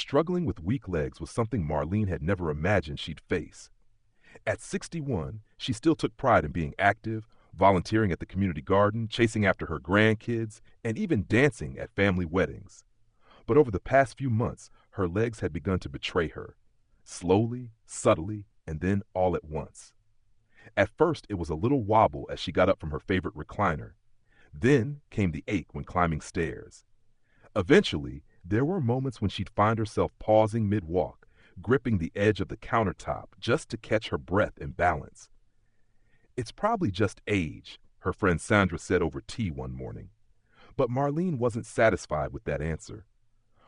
struggling with weak legs was something Marlene had never imagined she'd face. At 61, she still took pride in being active, volunteering at the community garden, chasing after her grandkids, and even dancing at family weddings. But over the past few months, her legs had begun to betray her. Slowly, subtly, and then all at once. At first, it was a little wobble as she got up from her favorite recliner. Then came the ache when climbing stairs. Eventually, there were moments when she'd find herself pausing mid-walk, gripping the edge of the countertop just to catch her breath and balance. "It's probably just age," her friend Sandra said over tea one morning. But Marlene wasn't satisfied with that answer.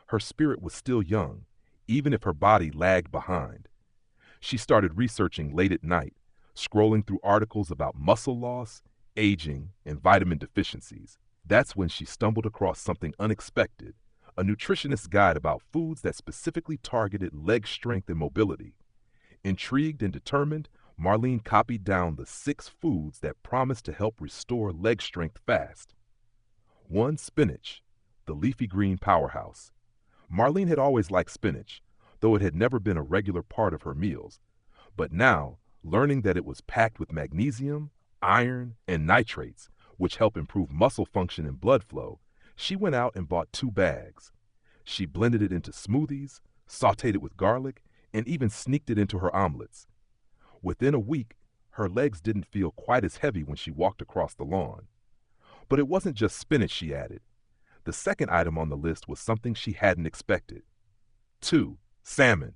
Her spirit was still young, even if her body lagged behind. She started researching late at night, scrolling through articles about muscle loss, aging, and vitamin deficiencies. That's when she stumbled across something unexpected, a nutritionist's guide about foods that specifically targeted leg strength and mobility. Intrigued and determined, Marlene copied down the 6 foods that promised to help restore leg strength fast. 1. Spinach, the leafy green powerhouse. Marlene had always liked spinach, though it had never been a regular part of her meals. But now, learning that it was packed with magnesium, iron, and nitrates, which help improve muscle function and blood flow, she went out and bought 2 bags. She blended it into smoothies, sautéed it with garlic, and even sneaked it into her omelets. Within a week, her legs didn't feel quite as heavy when she walked across the lawn. But it wasn't just spinach she added. The second item on the list was something she hadn't expected. 2. Salmon,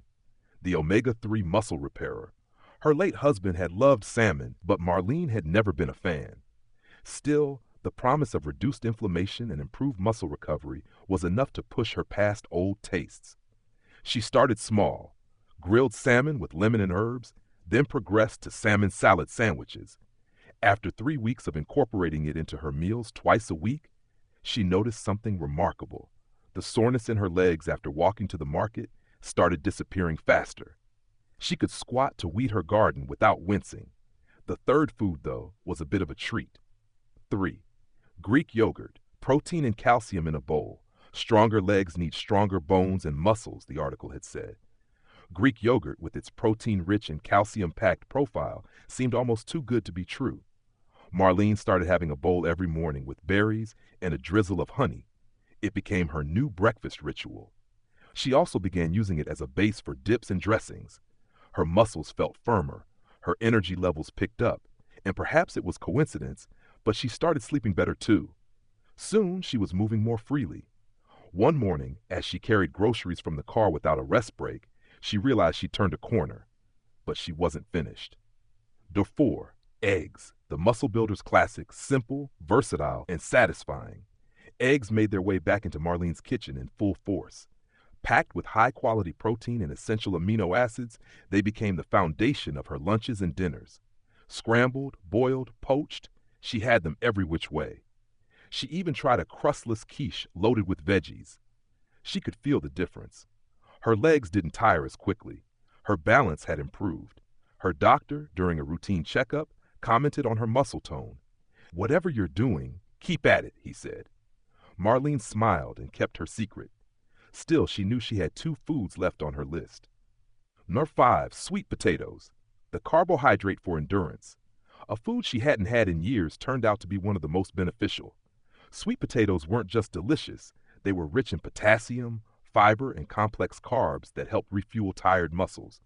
the omega-3 muscle repairer. Her late husband had loved salmon, but Marlene had never been a fan. Still, the promise of reduced inflammation and improved muscle recovery was enough to push her past old tastes. She started small, grilled salmon with lemon and herbs, then progressed to salmon salad sandwiches. After 3 weeks of incorporating it into her meals twice a week, she noticed something remarkable. The soreness in her legs after walking to the market started disappearing faster. She could squat to weed her garden without wincing. The third food, though, was a bit of a treat. 3. Greek yogurt, protein and calcium in a bowl. Stronger legs need stronger bones and muscles, the article had said. Greek yogurt, with its protein-rich and calcium-packed profile, seemed almost too good to be true. Marlene started having a bowl every morning with berries and a drizzle of honey. It became her new breakfast ritual. She also began using it as a base for dips and dressings. Her muscles felt firmer, her energy levels picked up, and perhaps it was coincidence, but she started sleeping better too. Soon she was moving more freely. One morning, as she carried groceries from the car without a rest break, she realized she'd turned a corner, but she wasn't finished. 4. Eggs, the muscle builder's classic, simple, versatile, and satisfying. Eggs made their way back into Marlene's kitchen in full force. Packed with high-quality protein and essential amino acids, they became the foundation of her lunches and dinners. Scrambled, boiled, poached, she had them every which way. She even tried a crustless quiche loaded with veggies. She could feel the difference. Her legs didn't tire as quickly. Her balance had improved. Her doctor, during a routine checkup, commented on her muscle tone. "Whatever you're doing, keep at it," he said. Marlene smiled and kept her secret. Still, she knew she had 2 foods left on her list. 5. Sweet potatoes, the carbohydrate for endurance. A food she hadn't had in years turned out to be one of the most beneficial. Sweet potatoes weren't just delicious, they were rich in potassium, fiber, and complex carbs that helped refuel tired muscles.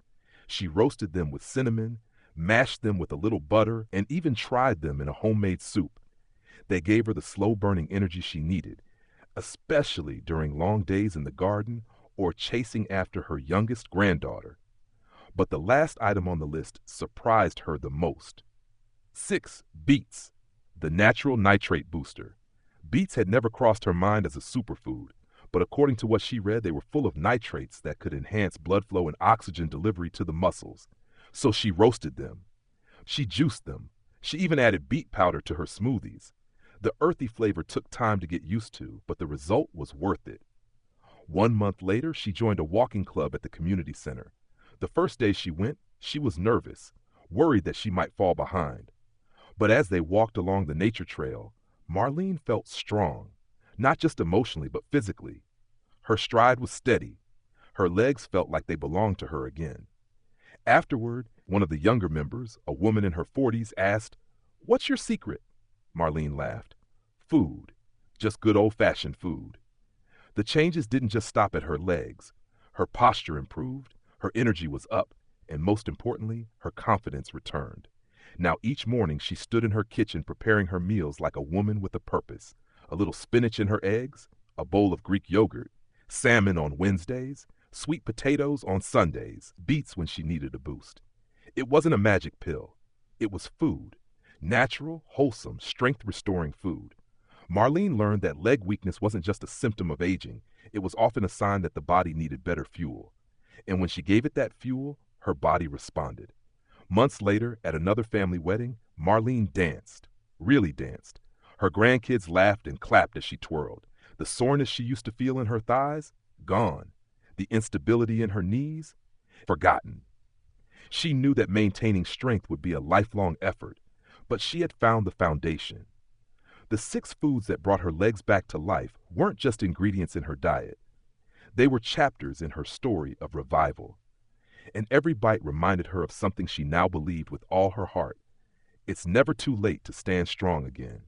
She roasted them with cinnamon, mashed them with a little butter, and even tried them in a homemade soup. They gave her the slow-burning energy she needed, especially during long days in the garden or chasing after her youngest granddaughter. But the last item on the list surprised her the most. 6. Beets, the natural nitrate booster. Beets had never crossed her mind as a superfood, but according to what she read, they were full of nitrates that could enhance blood flow and oxygen delivery to the muscles. So she roasted them. She juiced them. She even added beet powder to her smoothies. The earthy flavor took time to get used to, but the result was worth it. 1 month later, she joined a walking club at the community center. The first day she went, she was nervous, worried that she might fall behind. But as they walked along the nature trail, Marlene felt strong, not just emotionally, but physically. Her stride was steady. Her legs felt like they belonged to her again. Afterward, one of the younger members, a woman in her 40s, asked, "What's your secret?" Marlene laughed. "Food. Just good old-fashioned food." The changes didn't just stop at her legs. Her posture improved, her energy was up, and most importantly, her confidence returned. Now each morning she stood in her kitchen preparing her meals like a woman with a purpose. A little spinach in her eggs, a bowl of Greek yogurt, salmon on Wednesdays, sweet potatoes on Sundays, beets when she needed a boost. It wasn't a magic pill. It was food. Natural, wholesome, strength-restoring food. Marlene learned that leg weakness wasn't just a symptom of aging. It was often a sign that the body needed better fuel. And when she gave it that fuel, her body responded. Months later, at another family wedding, Marlene danced, really danced. Her grandkids laughed and clapped as she twirled. The soreness she used to feel in her thighs, gone. The instability in her knees, forgotten. She knew that maintaining strength would be a lifelong effort, but she had found the foundation. The 6 foods that brought her legs back to life weren't just ingredients in her diet. They were chapters in her story of revival. And every bite reminded her of something she now believed with all her heart. It's never too late to stand strong again.